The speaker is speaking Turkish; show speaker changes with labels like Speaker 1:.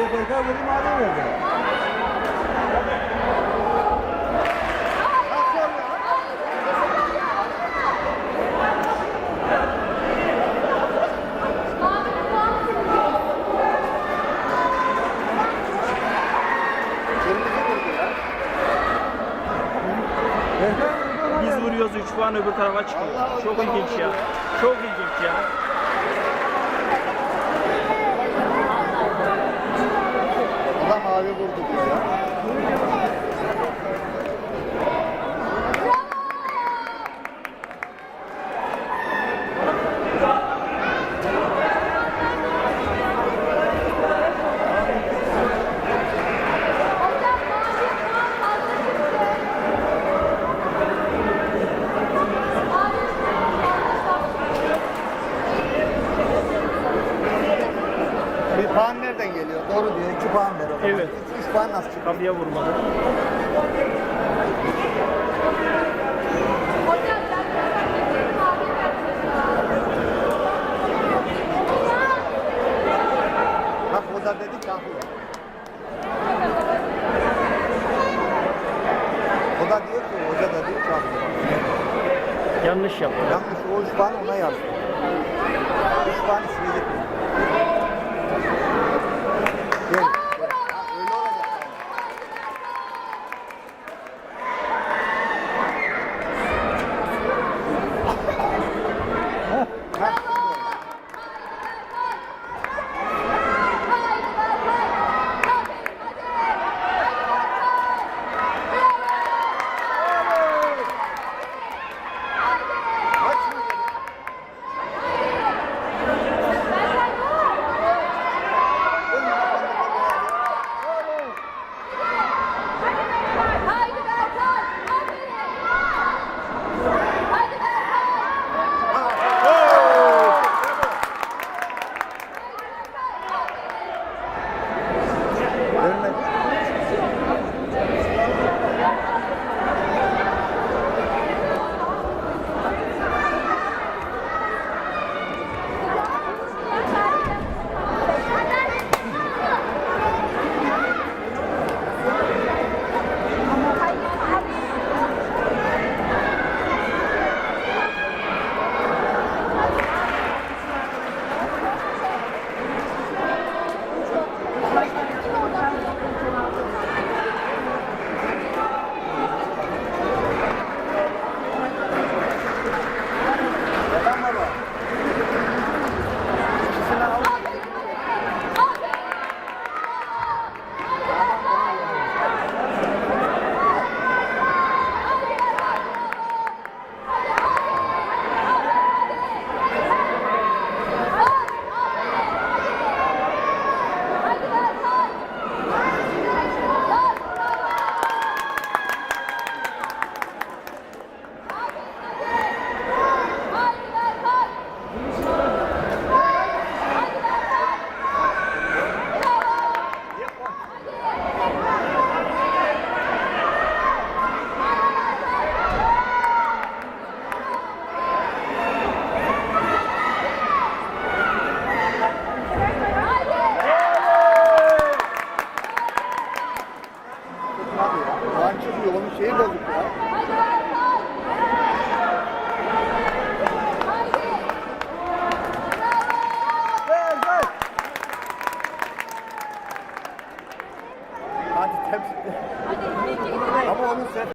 Speaker 1: PK vurdu mavi verdi.
Speaker 2: Biz vuruyoruz 3 puan öbür tarafa çıkıyor. Çok ilginç ya. Çok ilginç ya.
Speaker 1: O da mavi vurdu diyor ya. Bir puan nereden geliyor? Doğru diyor. 2 puan ver o zaman.
Speaker 2: Evet.
Speaker 1: 3 puan nasıl çıkıyor?
Speaker 2: Kapıya vurmadı.
Speaker 1: Bak o da dedi ki haklı. O da diyor ki, hoca da diyor ki haklı.
Speaker 2: Yanlış yaptı.
Speaker 1: Yanlış o 3 puan ona yazdı. 3 puan silecek